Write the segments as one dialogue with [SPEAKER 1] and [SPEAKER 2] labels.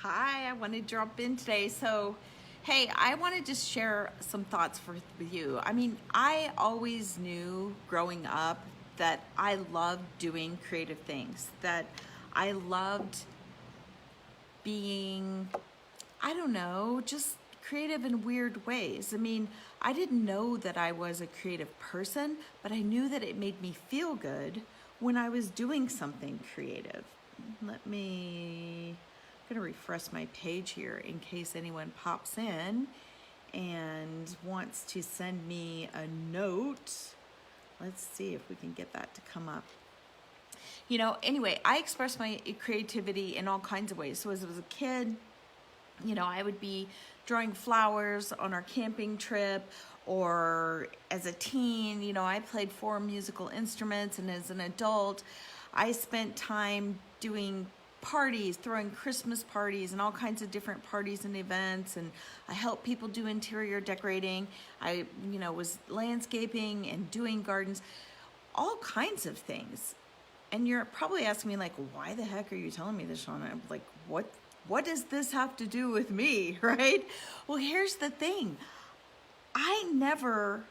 [SPEAKER 1] Hi, I want to drop in today. So, hey, I want to just share some thoughts with you. I mean, I always knew growing up that I loved doing creative things, that I loved being, I don't know, just creative in weird ways. I mean, I didn't know that I was a creative person, but I knew that it made me feel good when I was doing something creative. I'm gonna refresh my page here in case anyone pops in and wants to send me a note. Let's see if we can get that to come up. Anyway, I express my creativity in all kinds of ways. So as I was a kid, I would be drawing flowers on our camping trip, or as a teen, I played 4 musical instruments, and as an adult, I spent time doing parties, throwing Christmas parties and all kinds of different parties and events, and I helped people do interior decorating. I, was landscaping and doing gardens, all kinds of things. And you're probably asking me, like, why the heck are you telling me this, Shauna? I'm like, what does this have to do with me, right? Well, here's the thing. I never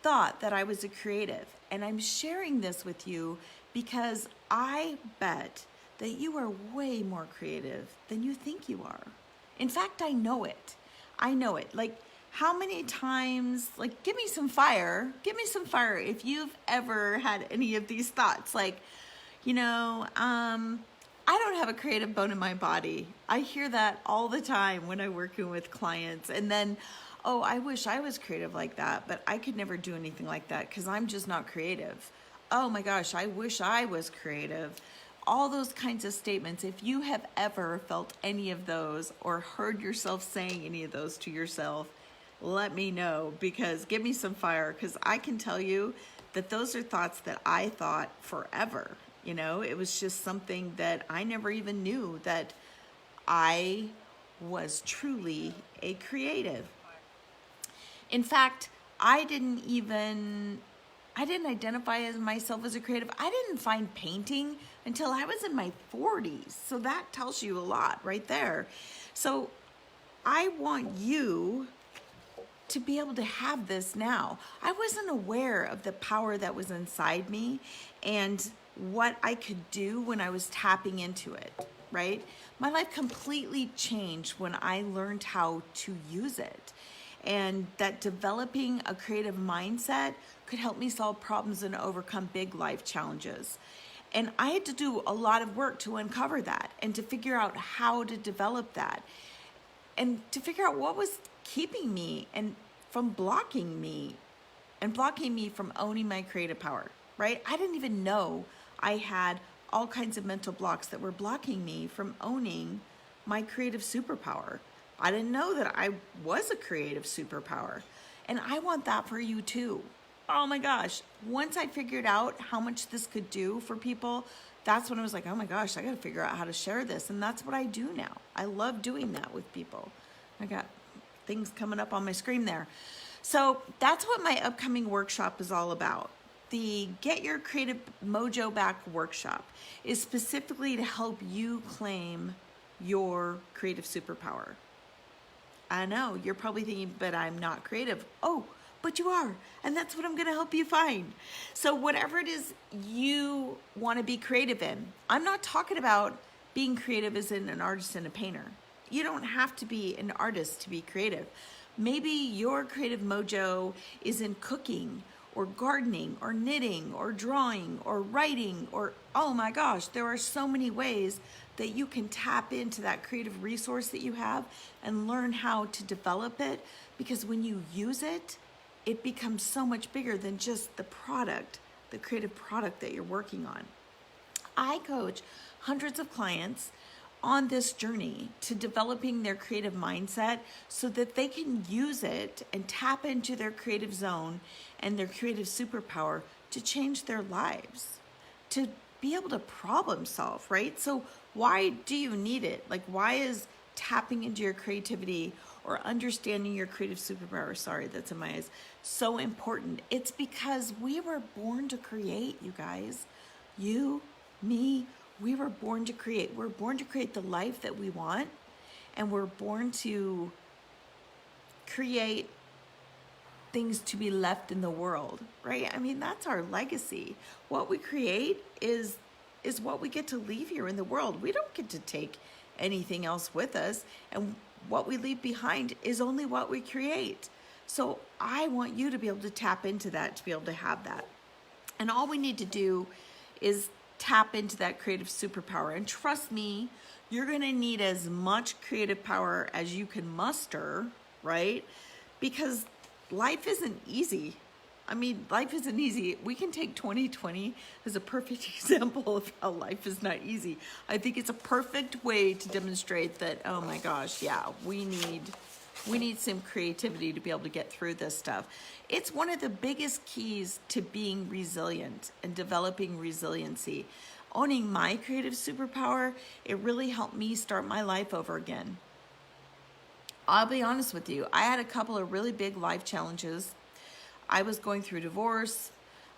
[SPEAKER 1] thought that I was a creative, and I'm sharing this with you because I bet that you are way more creative than you think you are. In fact, I know it. Like, how many times, like, give me some fire if you've ever had any of these thoughts. Like, I don't have a creative bone in my body. I hear that all the time when I'm working with clients. And then, oh, I wish I was creative like that, but I could never do anything like that because I'm just not creative. Oh my gosh, I wish I was creative. All those kinds of statements. If you have ever felt any of those or heard yourself saying any of those to yourself, let me know, because give me some fire, because I can tell you that those are thoughts that I thought forever. It was just something that I never even knew that I was truly a creative. In fact, I didn't identify as myself as a creative. I didn't find painting until I was in my 40s. So that tells you a lot right there. So I want you to be able to have this now. I wasn't aware of the power that was inside me and what I could do when I was tapping into it, right? My life completely changed when I learned how to use it. And that developing a creative mindset could help me solve problems and overcome big life challenges. And I had to do a lot of work to uncover that and to figure out how to develop that and to figure out what was keeping me and from blocking me from owning my creative power, right? I didn't even know I had all kinds of mental blocks that were blocking me from owning my creative superpower. I didn't know that I was a creative superpower. And I want that for you too. Oh my gosh. Once I figured out how much this could do for people, that's when I was like, oh my gosh, I got to figure out how to share this. And that's what I do now. I love doing that with people. I got things coming up on my screen there. So that's what my upcoming workshop is all about. The Get Your Creative Mojo Back workshop is specifically to help you claim your creative superpower. I know, you're probably thinking, but I'm not creative. Oh, but you are, and that's what I'm gonna help you find. So whatever it is you wanna be creative in, I'm not talking about being creative as in an artist and a painter. You don't have to be an artist to be creative. Maybe your creative mojo is in cooking, or gardening, or knitting, or drawing, or writing, or oh my gosh, there are so many ways that you can tap into that creative resource that you have and learn how to develop it, because when you use it, it becomes so much bigger than just the product, the creative product that you're working on. I coach hundreds of clients on this journey to developing their creative mindset so that they can use it and tap into their creative zone and their creative superpower to change their lives, to be able to problem solve, right? So why do you need it? Like, why is tapping into your creativity or understanding your creative superpower, sorry, that's in my eyes, so important? It's because we were born to create, you guys. You, me, we were born to create. We're born to create the life that we want. and we're born to create things to be left in the world, right? I mean, that's our legacy. What we create is what we get to leave here in the world. We don't get to take anything else with us, and what we leave behind is only what we create. So I want you to be able to tap into that, to be able to have that. And all we need to do is tap into that creative superpower. And trust me, you're going to need as much creative power as you can muster, right? Because life isn't easy. I mean, life isn't easy. We can take 2020 as a perfect example of how life is not easy. I think it's a perfect way to demonstrate that, oh my gosh, yeah, we need some creativity to be able to get through this stuff. It's one of the biggest keys to being resilient and developing resiliency. Owning my creative superpower, it really helped me start my life over again. I'll be honest with you, I had a couple of really big life challenges. I was going through divorce.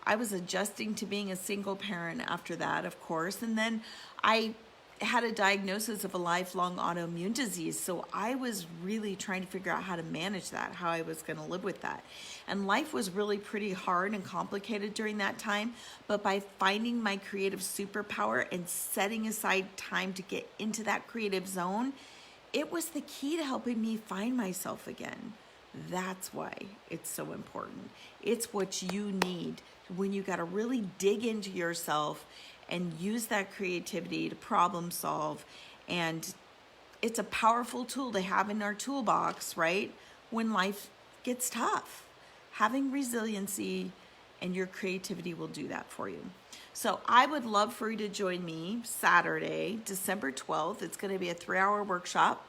[SPEAKER 1] I was adjusting to being a single parent after that, of course. And then I had a diagnosis of a lifelong autoimmune disease. So I was really trying to figure out how to manage that, how I was going to live with that. And life was really pretty hard and complicated during that time. But by finding my creative superpower and setting aside time to get into that creative zone, it was the key to helping me find myself again. That's why it's so important. It's what you need when you got to really dig into yourself and use that creativity to problem solve. And it's a powerful tool to have in our toolbox, right? When life gets tough. Having resiliency and your creativity will do that for you. So I would love for you to join me Saturday, December 12th. It's going to be a 3-hour workshop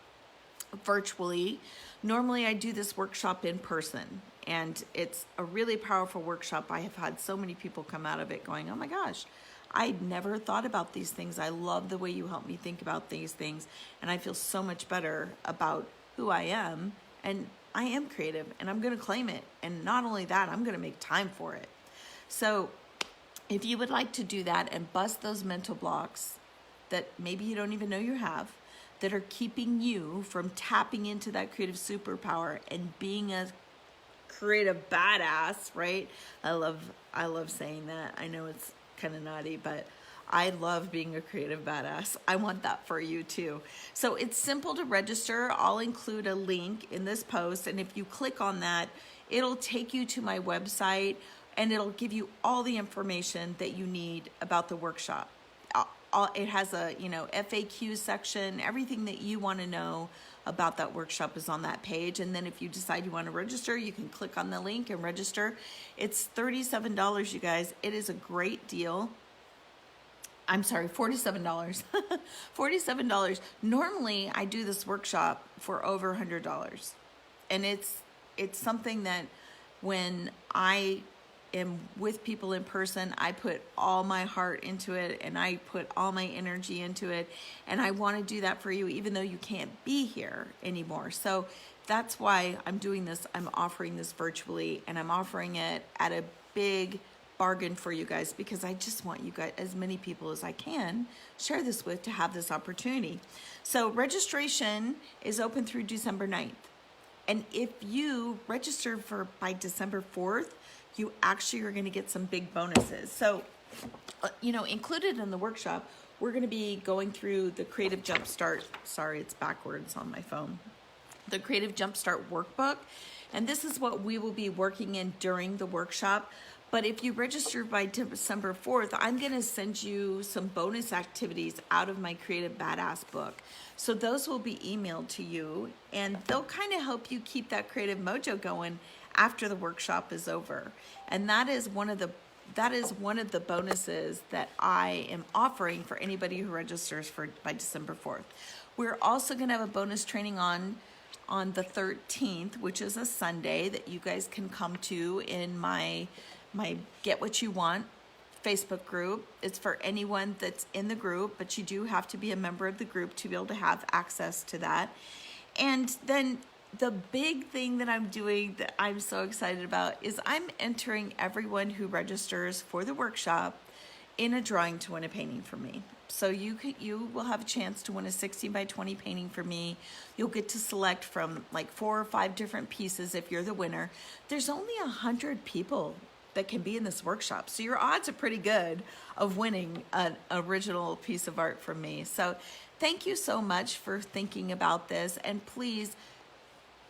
[SPEAKER 1] virtually. Normally I do this workshop in person, and it's a really powerful workshop. I have had so many people come out of it going, oh my gosh, I'd never thought about these things. I love the way you help me think about these things, and I feel so much better about who I am, and I am creative, and I'm going to claim it. And not only that, I'm going to make time for it. So if you would like to do that and bust those mental blocks that maybe you don't even know you have, that are keeping you from tapping into that creative superpower and being a creative badass, right? I love saying that. I know it's kind of naughty, but I love being a creative badass. I want that for you too. So it's simple to register. I'll include a link in this post, and if you click on that, it'll take you to my website, and it'll give you all the information that you need about the workshop. It has a FAQ section. Everything that you want to know about that workshop is on that page. And then if you decide you want to register, you can click on the link and register. It's $37, you guys. It is a great deal. I'm sorry, $47. $47. Normally, I do this workshop for over $100. And it's something that when I am with people in person, I put all my heart into it, and I put all my energy into it, and I want to do that for you even though you can't be here anymore. So that's why I'm doing this. I'm offering this virtually, and I'm offering it at a big bargain for you guys, because I just want you guys, as many people as I can, share this with, to have this opportunity. So registration is open through December 9th. And if you register by December 4th, you actually are going to get some big bonuses. So, included in the workshop, we're going to be going through the Creative Jumpstart. Sorry, it's backwards on my phone. The Creative Jumpstart workbook. And this is what we will be working in during the workshop. But if you register by December 4th, I'm going to send you some bonus activities out of my Creative Badass book. So those will be emailed to you, and they'll kind of help you keep that creative mojo going after the workshop is over. And that is one of the bonuses that I am offering for anybody who registers by December 4th. We're also going to have a bonus training on the 13th, which is a Sunday, that you guys can come to in my Get What You Want Facebook group. It's for anyone that's in the group, but you do have to be a member of the group to be able to have access to that. And then the big thing that I'm doing that I'm so excited about is I'm entering everyone who registers for the workshop in a drawing to win a painting from me. So you will have a chance to win a 16 by 20 painting from me. You'll get to select from like 4 or 5 different pieces if you're the winner. There's only 100 people that can be in this workshop, so your odds are pretty good of winning an original piece of art from me. So thank you so much for thinking about this, and please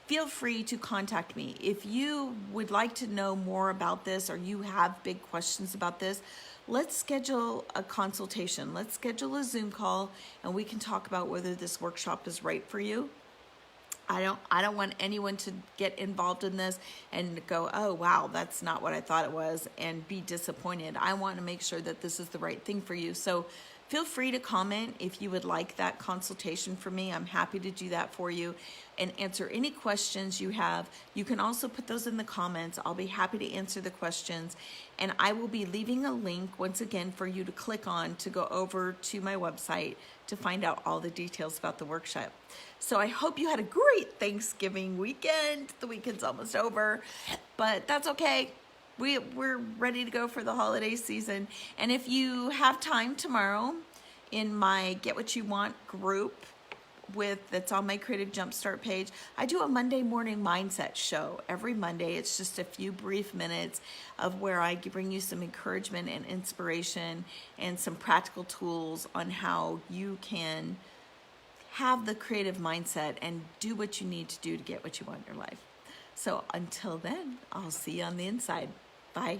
[SPEAKER 1] feel free to contact me. If you would like to know more about this or you have big questions about this, let's schedule a consultation. Let's schedule a Zoom call and we can talk about whether this workshop is right for you. I don't want anyone to get involved in this and go, oh wow, that's not what I thought it was, and be disappointed. I want to make sure that this is the right thing for you. So feel free to comment if you would like that consultation from me. I'm happy to do that for you and answer any questions you have. You can also put those in the comments. I'll be happy to answer the questions. And I will be leaving a link once again for you to click on to go over to my website to find out all the details about the workshop. So I hope you had a great Thanksgiving weekend. The weekend's almost over, but that's okay. We're ready to go for the holiday season. And if you have time tomorrow in my Get What You Want group that's on my Creative Jumpstart page, I do a Monday morning mindset show every Monday. It's just a few brief minutes of where I bring you some encouragement and inspiration and some practical tools on how you can have the creative mindset and do what you need to do to get what you want in your life. So until then, I'll see you on the inside. Bye.